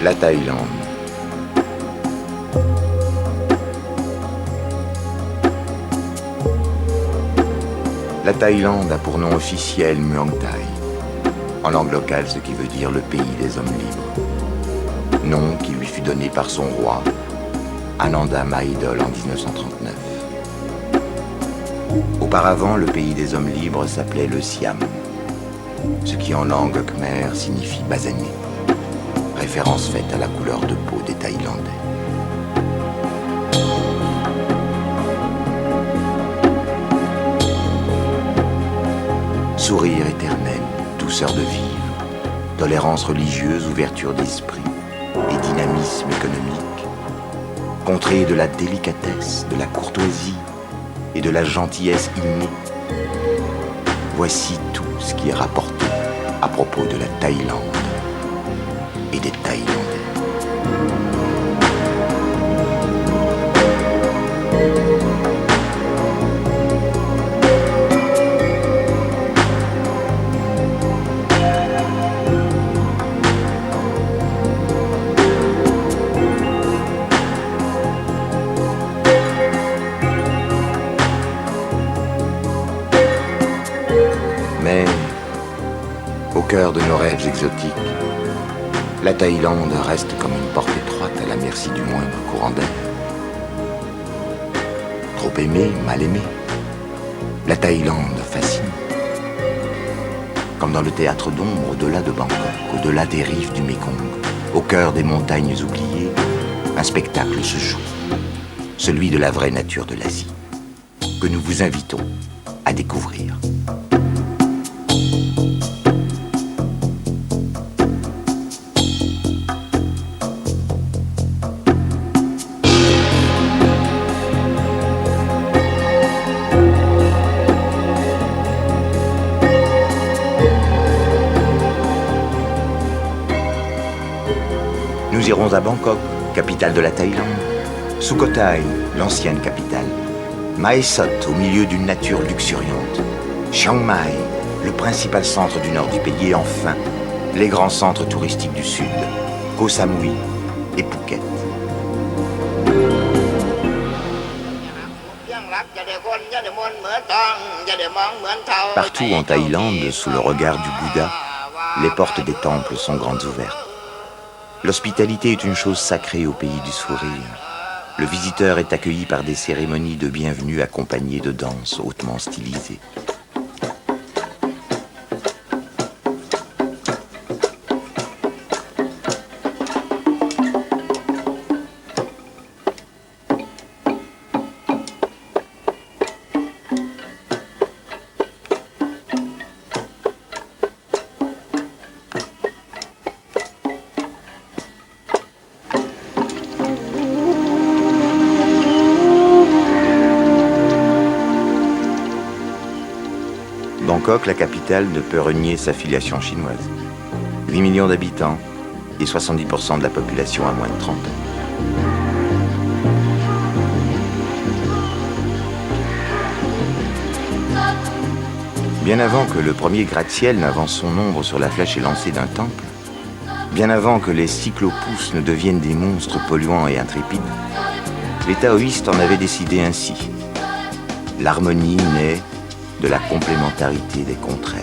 La Thaïlande. La Thaïlande a pour nom officiel Muang Thai, en langue locale ce qui veut dire le pays des hommes libres. Nom qui lui fut donné par son roi, Ananda Mahidol en 1939. Auparavant, le pays des hommes libres s'appelait le Siam, ce qui en langue khmer signifie basané, référence faite à la couleur de peau des Thaïlandais. Sourire éternel, douceur de vivre, tolérance religieuse, ouverture d'esprit et dynamisme économique, contrée de la délicatesse, de la courtoisie et de la gentillesse innée. Voici tout ce qui est rapporté à propos de la Thaïlande et des Thaïlandais. Mais, au cœur de nos rêves exotiques, la Thaïlande reste comme une porte étroite à la merci du moindre courant d'air. Trop aimé, mal aimé, la Thaïlande fascine. Comme dans le théâtre d'ombre au-delà de Bangkok, au-delà des rives du Mékong, au cœur des montagnes oubliées, un spectacle se joue, celui de la vraie nature de l'Asie, que nous vous invitons à découvrir. Nous irons à Bangkok, capitale de la Thaïlande, Sukhothai, l'ancienne capitale, Mae Sot, au milieu d'une nature luxuriante, Chiang Mai, le principal centre du nord du pays, et enfin, les grands centres touristiques du sud, Koh Samui et Phuket. Partout en Thaïlande, sous le regard du Bouddha, les portes des temples sont grandes ouvertes. L'hospitalité est une chose sacrée au pays du sourire. Le visiteur est accueilli par des cérémonies de bienvenue accompagnées de danses hautement stylisées. Bangkok, la capitale, ne peut renier sa filiation chinoise. 8 millions d'habitants et 70% de la population à moins de 30 ans. Bien avant que le premier gratte-ciel n'avance son ombre sur la flèche élancée d'un temple, bien avant que les cyclopousses ne deviennent des monstres polluants et intrépides, les taoïstes en avaient décidé ainsi. L'harmonie naît de la complémentarité des contraires.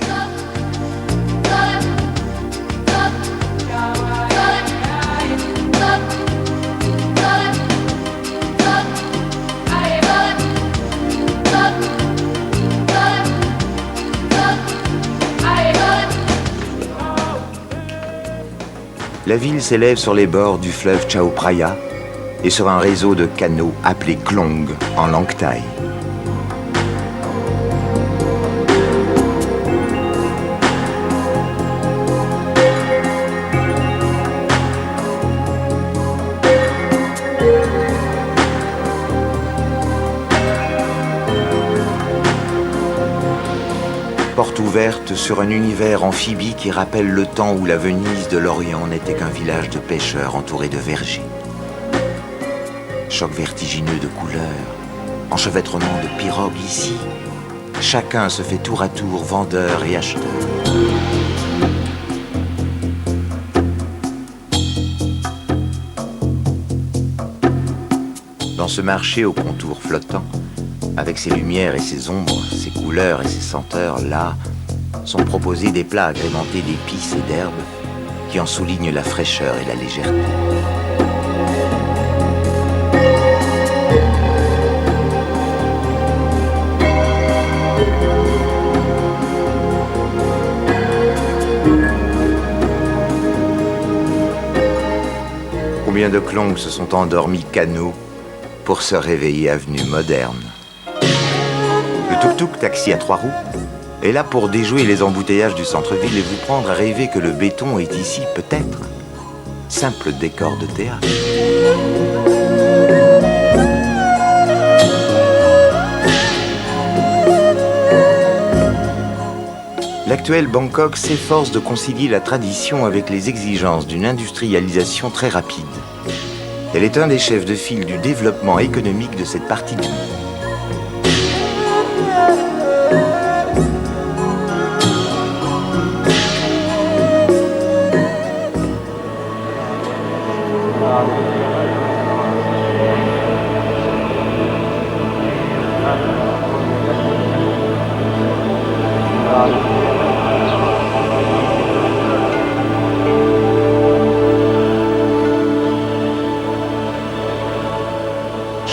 La ville s'élève sur les bords du fleuve Chao Phraya et sur un réseau de canaux appelé Klong en langue thaï. Porte ouverte sur un univers amphibie qui rappelle le temps où la Venise de l'Orient n'était qu'un village de pêcheurs entouré de vergers. Choc vertigineux de couleurs, enchevêtrement de pirogues ici. Chacun se fait tour à tour vendeur et acheteur. Dans ce marché aux contours flottants, avec ses lumières et ses ombres, ses couleurs et ses senteurs, là, sont proposés des plats agrémentés d'épices et d'herbes qui en soulignent la fraîcheur et la légèreté. Combien de clones se sont endormis canaux pour se réveiller avenue moderne. Le tuk-tuk, taxi à 3 roues, est là pour déjouer les embouteillages du centre-ville et vous prendre à rêver que le béton est ici, peut-être, simple décor de théâtre. L'actuel Bangkok s'efforce de concilier la tradition avec les exigences d'une industrialisation très rapide. Elle est un des chefs de file du développement économique de cette partie du monde.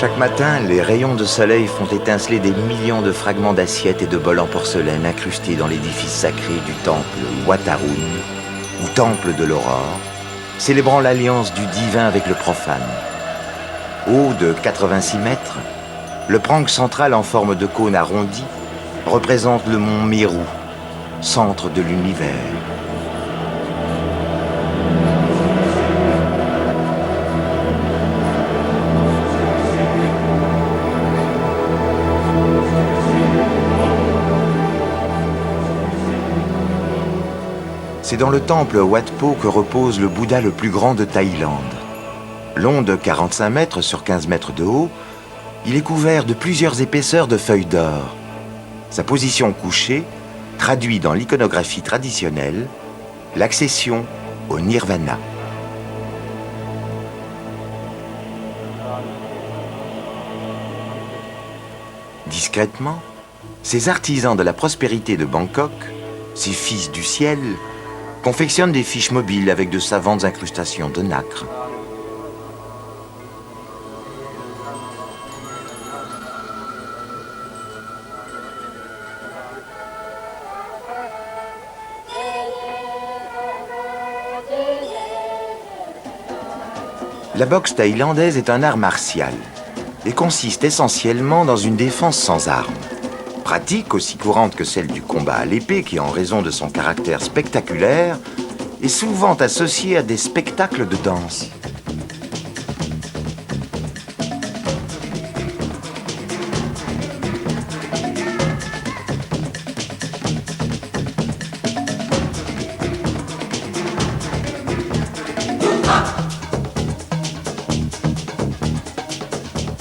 Chaque matin, les rayons de soleil font étinceler des millions de fragments d'assiettes et de bols en porcelaine incrustés dans l'édifice sacré du temple Wat Arun, ou temple de l'aurore, célébrant l'alliance du divin avec le profane. Haut de 86 mètres, le prank central en forme de cône arrondi représente le mont Meru, centre de l'univers. C'est dans le temple Wat Po que repose le Bouddha le plus grand de Thaïlande. Long de 45 mètres sur 15 mètres de haut, il est couvert de plusieurs épaisseurs de feuilles d'or. Sa position couchée traduit dans l'iconographie traditionnelle l'accession au nirvana. Discrètement, ces artisans de la prospérité de Bangkok, ces fils du ciel, confectionnent des fiches mobiles avec de savantes incrustations de nacre. La boxe thaïlandaise est un art martial et consiste essentiellement dans une défense sans armes. Pratique aussi courante que celle du combat à l'épée qui, en raison de son caractère spectaculaire, est souvent associée à des spectacles de danse.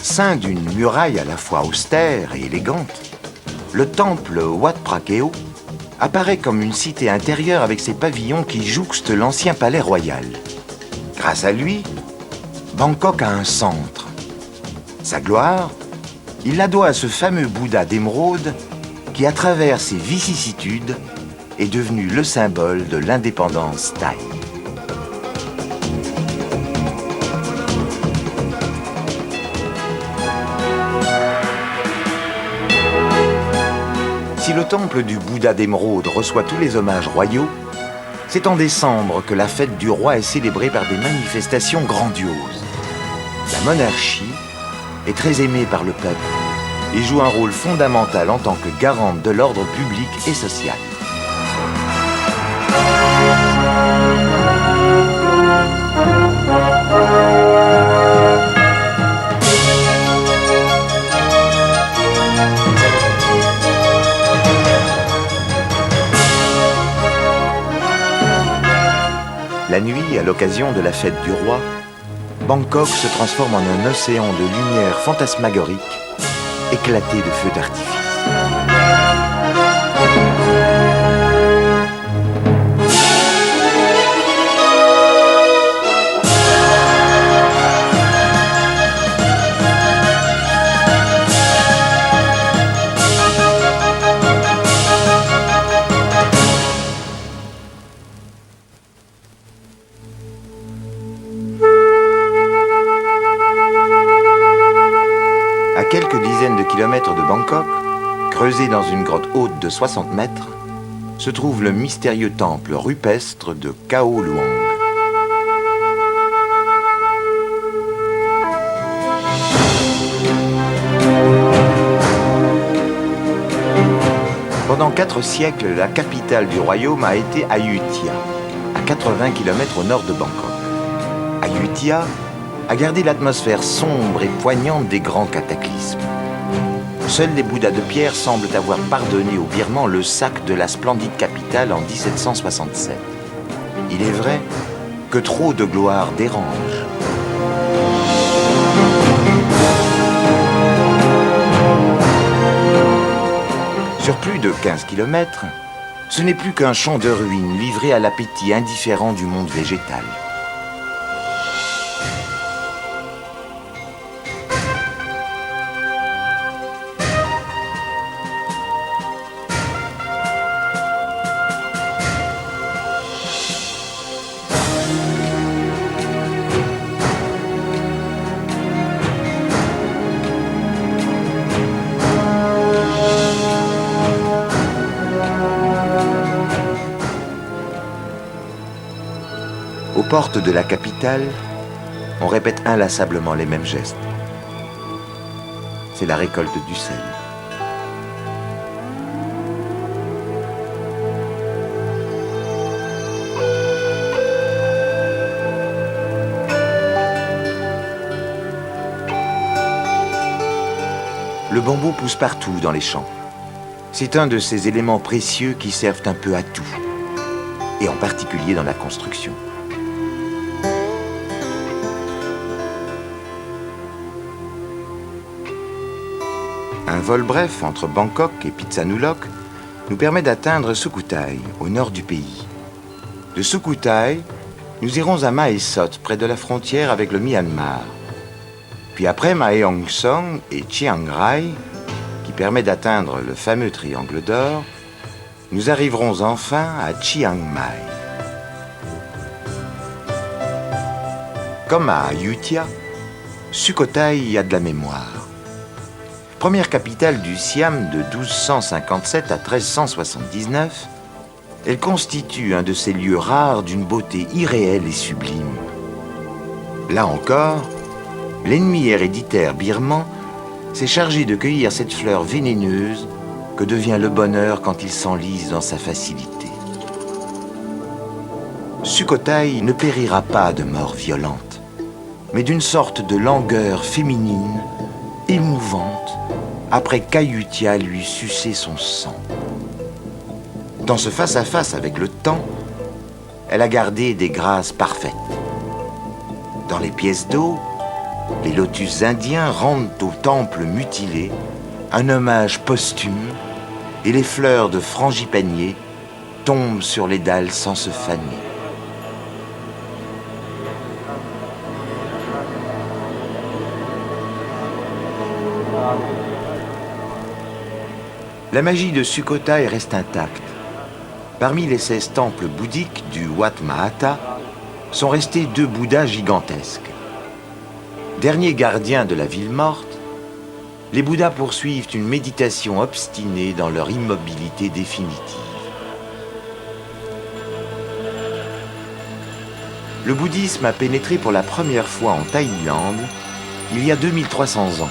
Sein d'une muraille à la fois austère et élégante, le temple Wat Phra-Keew apparaît comme une cité intérieure avec ses pavillons qui jouxtent l'ancien palais royal. Grâce à lui, Bangkok a un centre. Sa gloire, il la doit à ce fameux Bouddha d'émeraude qui, à travers ses vicissitudes, est devenu le symbole de l'indépendance thaï. Si le temple du Bouddha d'émeraude reçoit tous les hommages royaux, c'est en décembre que la fête du roi est célébrée par des manifestations grandioses. La monarchie est très aimée par le peuple et joue un rôle fondamental en tant que garante de l'ordre public et social. La nuit, à l'occasion de la fête du roi, Bangkok se transforme en un océan de lumière fantasmagorique, éclaté de feux d'artifice. quelques dizaines de kilomètres de Bangkok, creusé dans une grotte haute de 60 mètres, se trouve le mystérieux temple rupestre de Khao Luang. Pendant 4 siècles, la capitale du royaume a été Ayutthaya, à 80 km au nord de Bangkok. Ayutthaya a gardé l'atmosphère sombre et poignante des grands cataclysmes. Seuls les Bouddhas de pierre semblent avoir pardonné aux Birmans le sac de la splendide capitale en 1767. Il est vrai que trop de gloire dérange. Sur plus de 15 km, ce n'est plus qu'un champ de ruines livré à l'appétit indifférent du monde végétal. Aux portes de la capitale, on répète inlassablement les mêmes gestes. C'est la récolte du sel. Le bambou pousse partout dans les champs. C'est un de ces éléments précieux qui servent un peu à tout, et en particulier dans la construction. Un vol bref entre Bangkok et Phitsanulok nous permet d'atteindre Sukhothai, au nord du pays. De Sukhothai, nous irons à Mae Sot, près de la frontière avec le Myanmar. Puis après Mae Hong Son et Chiang Rai, qui permet d'atteindre le fameux triangle d'or, nous arriverons enfin à Chiang Mai. Comme à Ayutthaya, Sukhothai a de la mémoire. Première capitale du Siam de 1257 à 1379, elle constitue un de ces lieux rares d'une beauté irréelle et sublime. Là encore, l'ennemi héréditaire birman s'est chargé de cueillir cette fleur vénéneuse que devient le bonheur quand il s'enlise dans sa facilité. Sukhothai ne périra pas de mort violente, mais d'une sorte de langueur féminine, émouvante, après qu'Ayutthaya lui suçait son sang. Dans ce face-à-face avec le temps, elle a gardé des grâces parfaites. Dans les pièces d'eau, les lotus indiens rendent au temple mutilé un hommage posthume et les fleurs de frangipanier tombent sur les dalles sans se faner. La magie de Sukhothai reste intacte. Parmi les 16 temples bouddhiques du Wat Mahata sont restés 2 Bouddhas gigantesques. Derniers gardiens de la ville morte, les Bouddhas poursuivent une méditation obstinée dans leur immobilité définitive. Le bouddhisme a pénétré pour la première fois en Thaïlande il y a 2300 ans,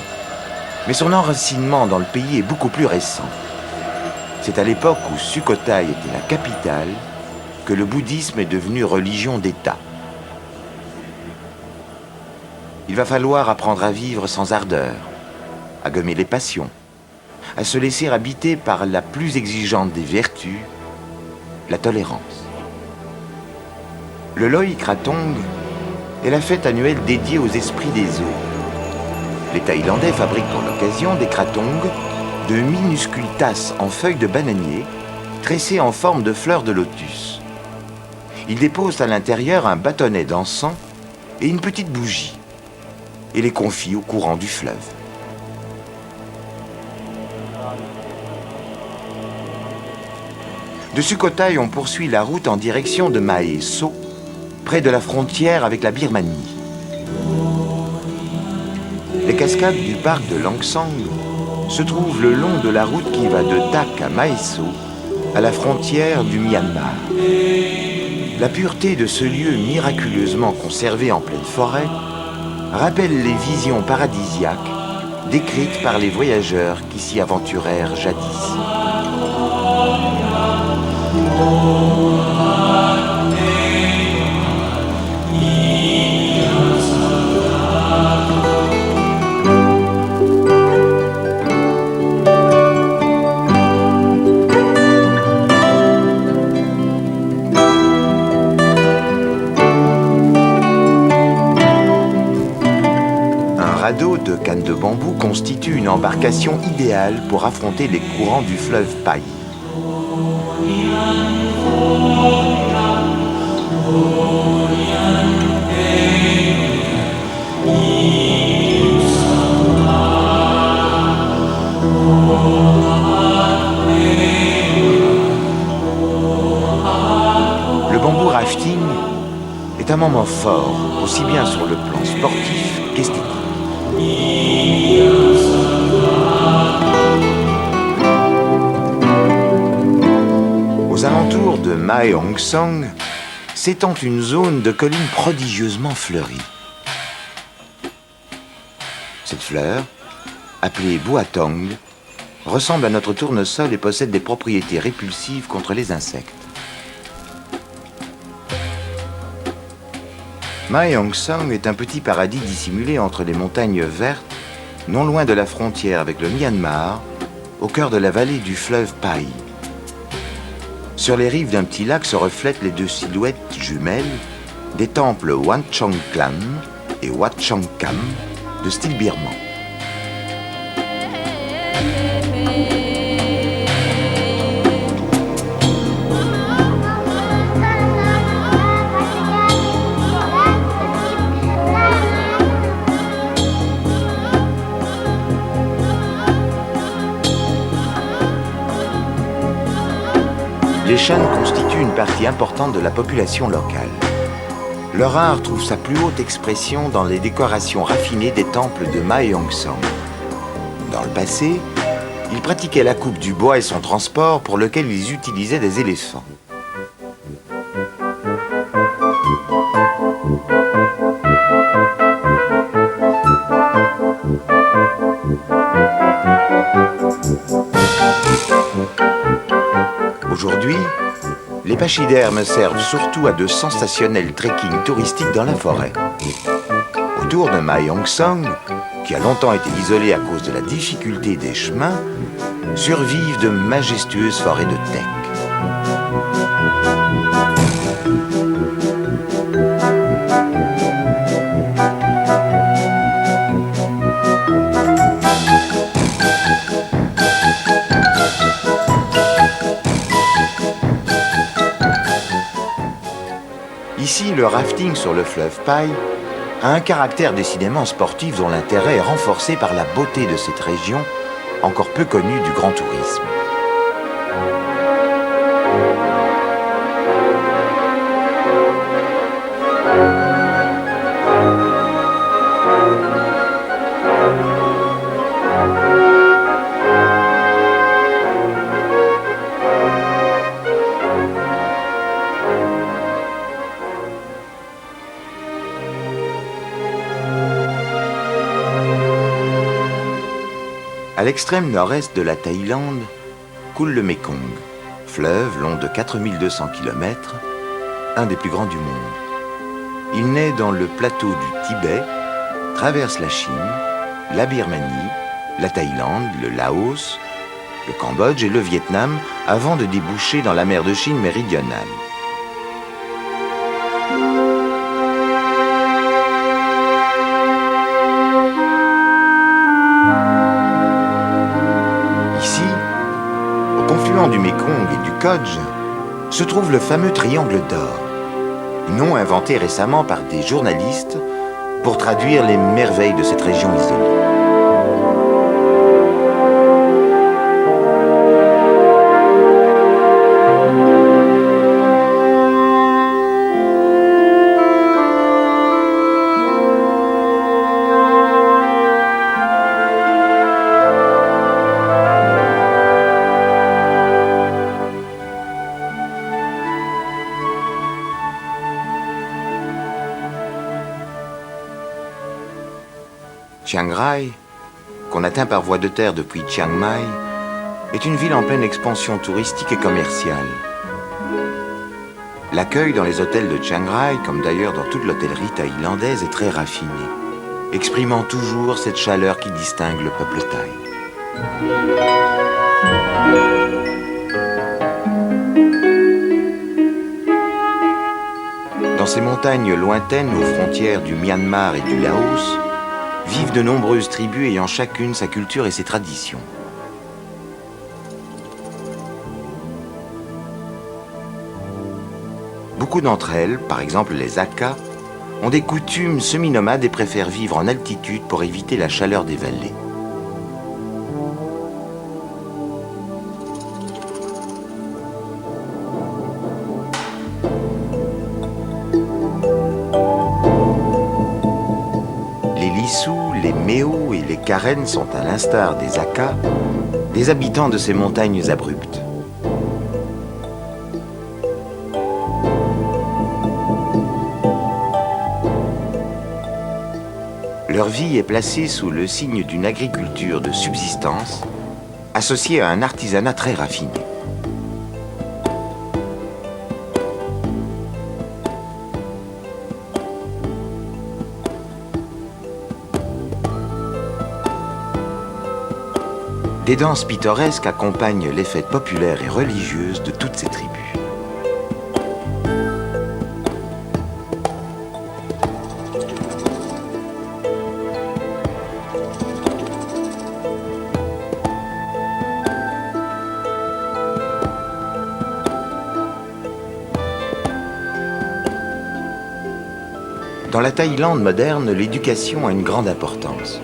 mais son enracinement dans le pays est beaucoup plus récent. C'est à l'époque où Sukhothai était la capitale que le bouddhisme est devenu religion d'État. Il va falloir apprendre à vivre sans ardeur, à gommer les passions, à se laisser habiter par la plus exigeante des vertus, la tolérance. Le Loy Krathong est la fête annuelle dédiée aux esprits des eaux. Les Thaïlandais fabriquent pour l'occasion des krathongs, de minuscules tasses en feuilles de bananier, tressées en forme de fleurs de lotus. Ils déposent à l'intérieur un bâtonnet d'encens et une petite bougie, et les confient au courant du fleuve. De Sukhothai, on poursuit la route en direction de Mae Sot, près de la frontière avec la Birmanie. Les cascades du parc de Langsang se trouvent le long de la route qui va de Tak à Mae So, à la frontière du Myanmar. La pureté de ce lieu miraculeusement conservé en pleine forêt rappelle les visions paradisiaques décrites par les voyageurs qui s'y aventurèrent jadis. Un radeau de canne de bambou constitue une embarcation idéale pour affronter les courants du fleuve Pai. Le bambou rafting est un moment fort, aussi bien sur le plan sportif qu'esthétique. Aux alentours de Mae Hong Son s'étend une zone de collines prodigieusement fleurie. Cette fleur, appelée Boatong, ressemble à notre tournesol et possède des propriétés répulsives contre les insectes. Mae Hong Son est un petit paradis dissimulé entre les montagnes vertes, non loin de la frontière avec le Myanmar, au cœur de la vallée du fleuve Pai. Sur les rives d'un petit lac se reflètent les deux silhouettes jumelles des temples Wat Chong Klam et Wat Chong Kam de style birman. Les Shan constituent une partie importante de la population locale. Leur art trouve sa plus haute expression dans les décorations raffinées des temples de Mae Hong Son. Dans le passé, ils pratiquaient la coupe du bois et son transport pour lequel ils utilisaient des éléphants. Aujourd'hui, les pachydermes servent surtout à de sensationnels trekking touristiques dans la forêt. Autour de Mae Hong Son, qui a longtemps été isolé à cause de la difficulté des chemins, survivent de majestueuses forêts de teck. Ici, le rafting sur le fleuve Pai a un caractère décidément sportif dont l'intérêt est renforcé par la beauté de cette région, encore peu connue du grand tourisme. À l'extrême nord-est de la Thaïlande coule le Mekong, fleuve long de 4200 km, un des plus grands du monde. Il naît dans le plateau du Tibet, traverse la Chine, la Birmanie, la Thaïlande, le Laos, le Cambodge et le Vietnam avant de déboucher dans la mer de Chine méridionale. Du Mekong et du Kodj se trouve le fameux triangle d'or, nom inventé récemment par des journalistes pour traduire les merveilles de cette région isolée. Chiang Rai, qu'on atteint par voie de terre depuis Chiang Mai, est une ville en pleine expansion touristique et commerciale. L'accueil dans les hôtels de Chiang Rai, comme d'ailleurs dans toute l'hôtellerie thaïlandaise, est très raffiné, exprimant toujours cette chaleur qui distingue le peuple thaï. Dans ces montagnes lointaines aux frontières du Myanmar et du Laos, vivent de nombreuses tribus ayant chacune sa culture et ses traditions. Beaucoup d'entre elles, par exemple les Akha, ont des coutumes semi-nomades et préfèrent vivre en altitude pour éviter la chaleur des vallées. Les Lissous, les Méos et les Karen sont, à l'instar des Akha, des habitants de ces montagnes abruptes. Leur vie est placée sous le signe d'une agriculture de subsistance, associée à un artisanat très raffiné. Des danses pittoresques accompagnent les fêtes populaires et religieuses de toutes ces tribus. Dans la Thaïlande moderne, l'éducation a une grande importance.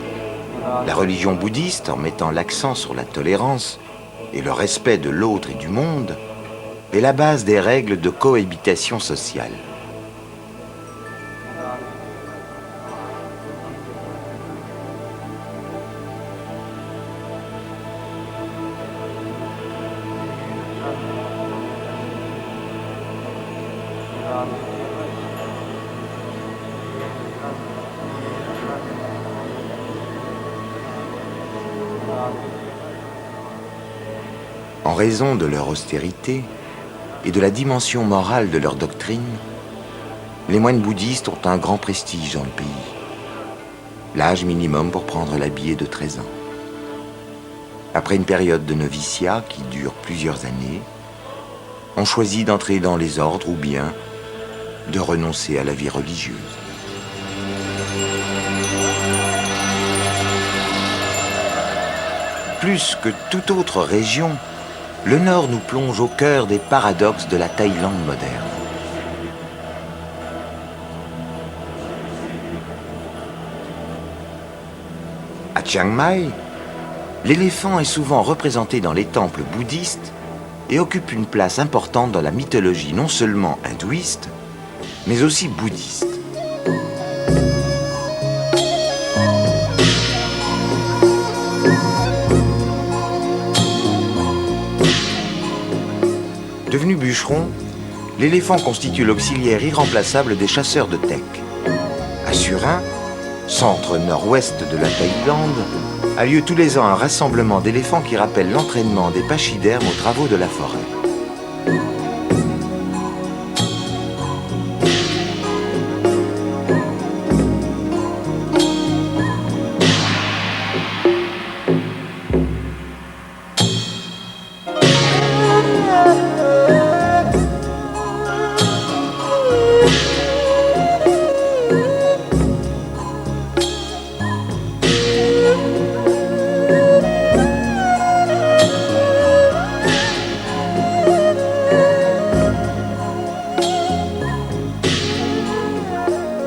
La religion bouddhiste, en mettant l'accent sur la tolérance et le respect de l'autre et du monde, est la base des règles de cohabitation sociale. En raison de leur austérité et de la dimension morale de leur doctrine, les moines bouddhistes ont un grand prestige dans le pays. L'âge minimum pour prendre l'habit est de 13 ans. Après une période de noviciat qui dure plusieurs années, on choisit d'entrer dans les ordres ou bien de renoncer à la vie religieuse. Plus que toute autre région, le Nord nous plonge au cœur des paradoxes de la Thaïlande moderne. À Chiang Mai, l'éléphant est souvent représenté dans les temples bouddhistes et occupe une place importante dans la mythologie non seulement hindouiste, mais aussi bouddhiste. Devenu bûcheron, l'éléphant constitue l'auxiliaire irremplaçable des chasseurs de teck. À Surin, centre nord-ouest de la Thaïlande, a lieu tous les ans un rassemblement d'éléphants qui rappelle l'entraînement des pachydermes aux travaux de la forêt.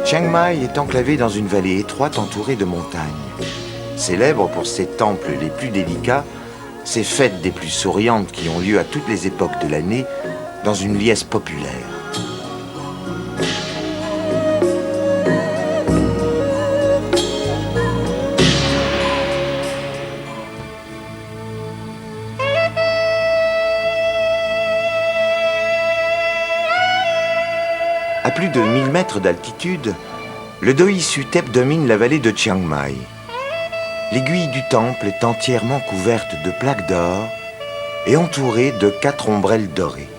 Chiang Mai est enclavé dans une vallée étroite entourée de montagnes. Célèbre pour ses temples les plus délicats, ses fêtes des plus souriantes qui ont lieu à toutes les époques de l'année dans une liesse populaire. À plus de 1000 mètres d'altitude, le Doi Suthep domine la vallée de Chiang Mai. L'aiguille du temple est entièrement couverte de plaques d'or et entourée de 4 ombrelles dorées.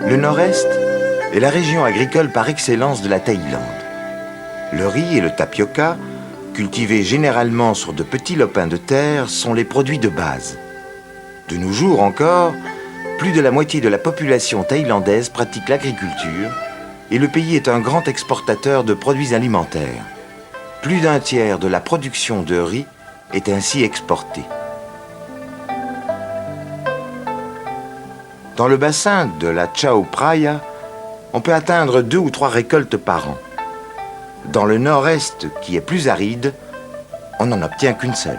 Le nord-est est la région agricole par excellence de la Thaïlande. Le riz et le tapioca, cultivés généralement sur de petits lopins de terre, sont les produits de base. De nos jours encore, plus de la moitié de la population thaïlandaise pratique l'agriculture et le pays est un grand exportateur de produits alimentaires. Plus d'un tiers de la production de riz est ainsi exportée. Dans le bassin de la Chao Phraya, on peut atteindre 2 ou 3 récoltes par an. Dans le nord-est, qui est plus aride, on n'en obtient qu'une seule.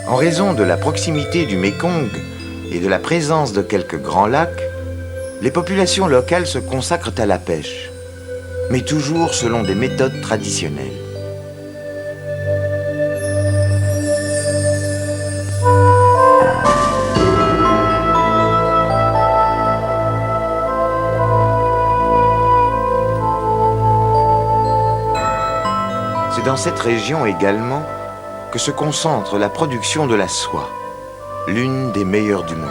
En raison de la proximité du Mékong et de la présence de quelques grands lacs, les populations locales se consacrent à la pêche, mais toujours selon des méthodes traditionnelles. C'est dans cette région également que se concentre la production de la soie, l'une des meilleures du monde.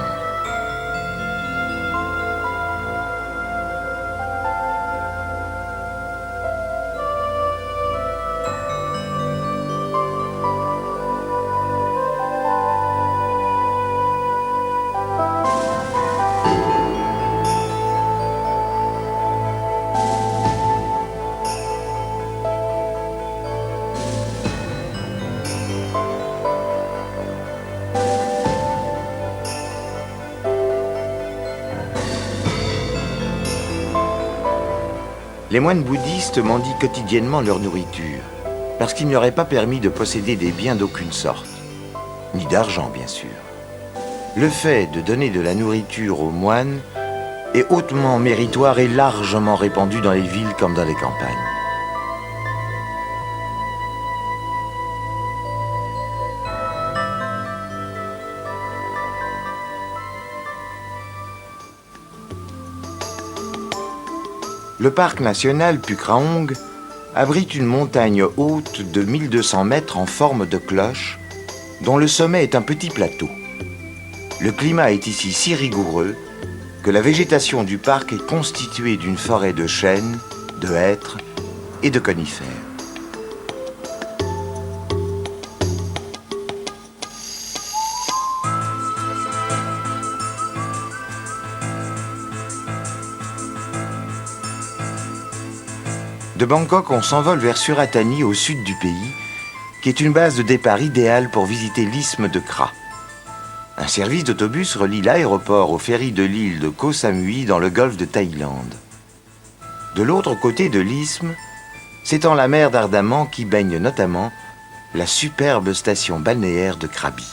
Les moines bouddhistes mendient quotidiennement leur nourriture, parce qu'il n'y aurait pas permis de posséder des biens d'aucune sorte, ni d'argent bien sûr. Le fait de donner de la nourriture aux moines est hautement méritoire et largement répandu dans les villes comme dans les campagnes. Le parc national Phukrahong abrite une montagne haute de 1200 mètres en forme de cloche, dont le sommet est un petit plateau. Le climat est ici si rigoureux que la végétation du parc est constituée d'une forêt de chênes, de hêtres et de conifères. De Bangkok, on s'envole vers Suratani, au sud du pays, qui est une base de départ idéale pour visiter l'isthme de Kra. Un service d'autobus relie l'aéroport au ferry de l'île de Koh Samui dans le golfe de Thaïlande. De l'autre côté de l'isthme s'étend la mer d'Ardaman qui baigne notamment la superbe station balnéaire de Krabi.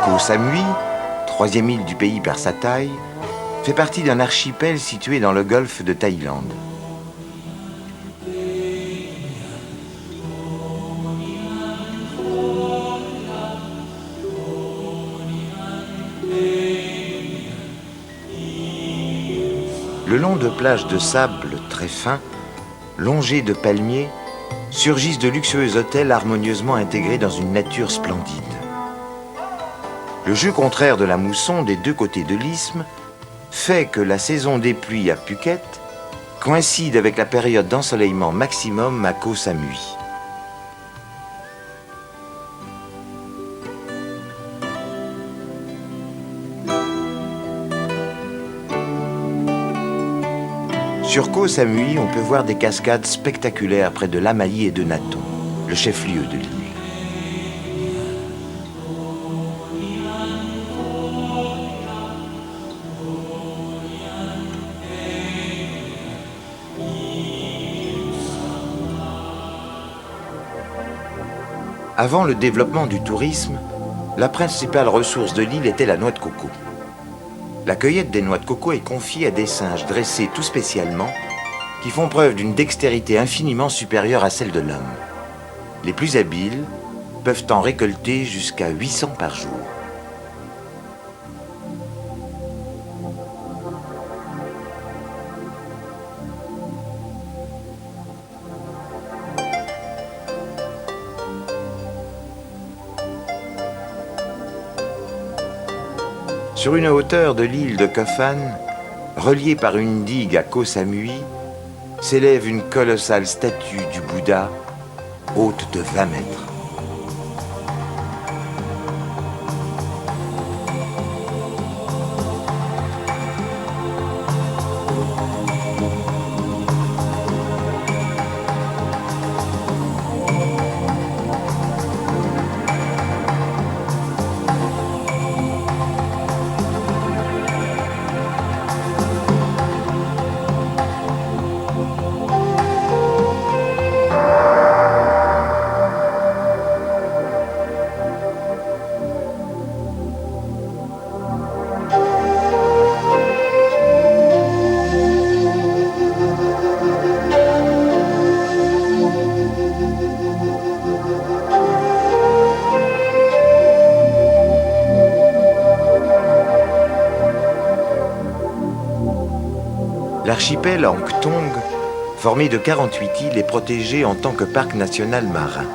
Koh Samui, 3e île du pays par sa taille, fait partie d'un archipel situé dans le golfe de Thaïlande. Le long de plages de sable très fins, longées de palmiers, surgissent de luxueux hôtels harmonieusement intégrés dans une nature splendide. Le jeu contraire de la mousson des deux côtés de l'isthme fait que la saison des pluies à Phuket coïncide avec la période d'ensoleillement maximum à Koh Samui. Sur Koh Samui, on peut voir des cascades spectaculaires près de Lamai et de Naton, le chef-lieu de l'île. Avant le développement du tourisme, la principale ressource de l'île était la noix de coco. La cueillette des noix de coco est confiée à des singes dressés tout spécialement qui font preuve d'une dextérité infiniment supérieure à celle de l'homme. Les plus habiles peuvent en récolter jusqu'à 800 par jour. Sur une hauteur de l'île de Koh Phan, reliée par une digue à Koh Samui, s'élève une colossale statue du Bouddha, haute de 20 mètres. L'archipel Angtong, formé de 48 îles, est protégé en tant que parc national marin.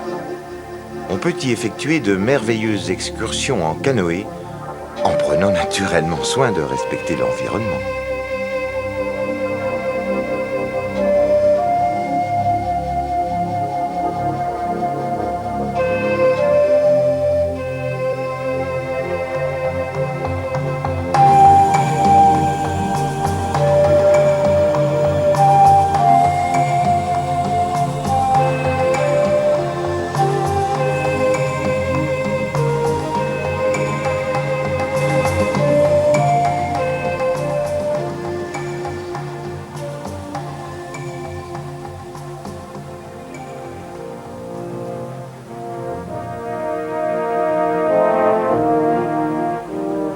On peut y effectuer de merveilleuses excursions en canoë, en prenant naturellement soin de respecter l'environnement.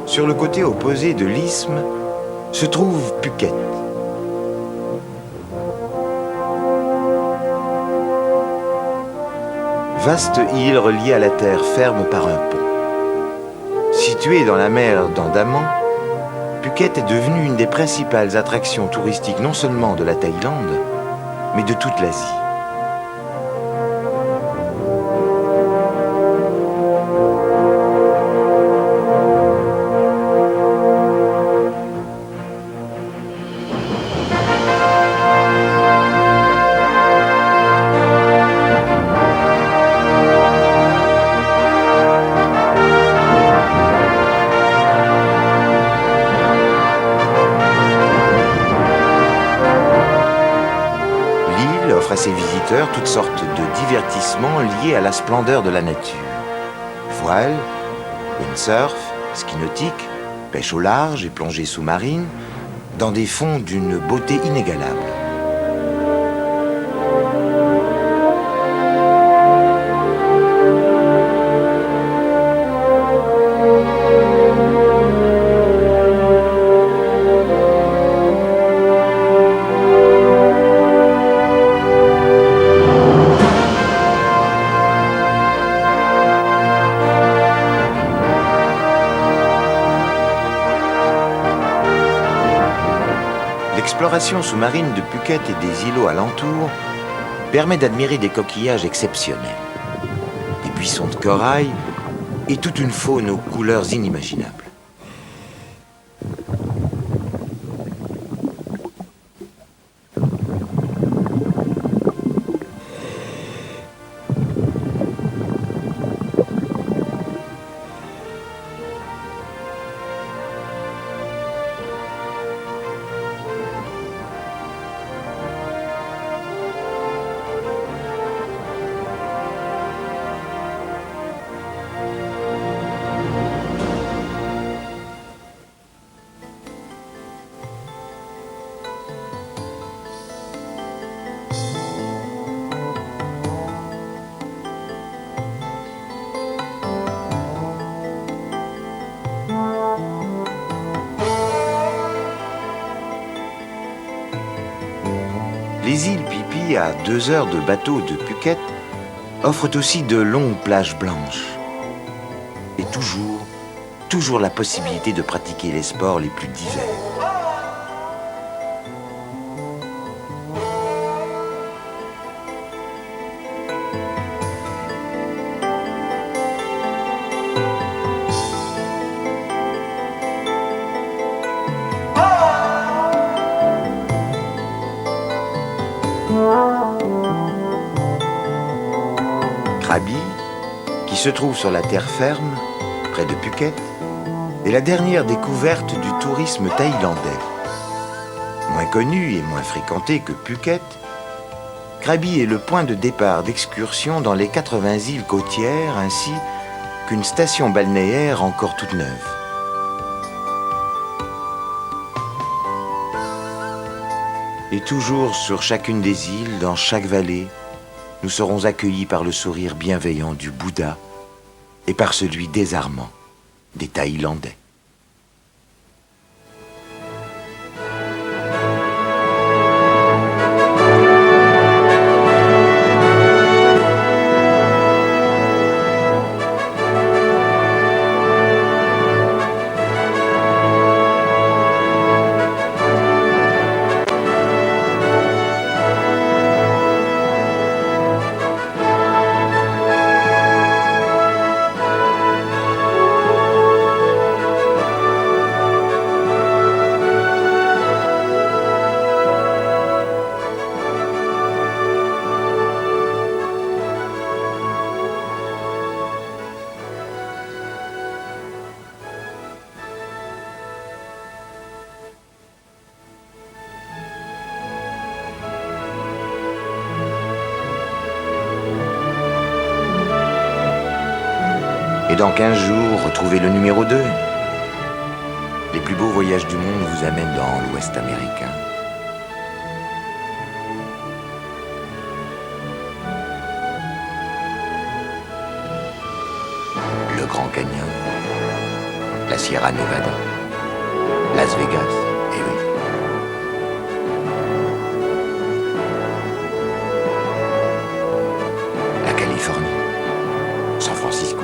Sur le côté opposé de l'isthme se trouve Phuket. Vaste île reliée à la terre ferme par un pont. Située dans la mer d'Andaman, Phuket est devenue une des principales attractions touristiques non seulement de la Thaïlande, mais de toute l'Asie. À ses visiteurs toutes sortes de divertissements liés à la splendeur de la nature. Voile, windsurf, ski nautique, pêche au large et plongée sous-marine, dans des fonds d'une beauté inégalable. L'exploration sous-marine de Phuket et des îlots alentours permet d'admirer des coquillages exceptionnels, des buissons de corail et toute une faune aux couleurs inimaginables. Les îles Phi Phi, à 2 heures de bateau de Phuket, offrent aussi de longues plages blanches. Et toujours la possibilité de pratiquer les sports les plus divers. Krabi, qui se trouve sur la terre ferme, près de Phuket, est la dernière découverte du tourisme thaïlandais. Moins connu et moins fréquenté que Phuket, Krabi est le point de départ d'excursions dans les 80 îles côtières ainsi qu'une station balnéaire encore toute neuve. Et toujours sur chacune des îles, dans chaque vallée, nous serons accueillis par le sourire bienveillant du Bouddha et par celui désarmant des Thaïlandais. Et dans 15 jours, retrouvez le numéro 2. Les plus beaux voyages du monde vous amènent dans l'Ouest américain. Le Grand Canyon, la Sierra Nevada, Las Vegas, eh oui. La Californie, San Francisco.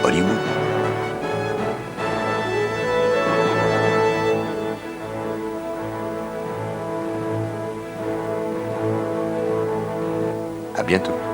Hollywood. À bientôt.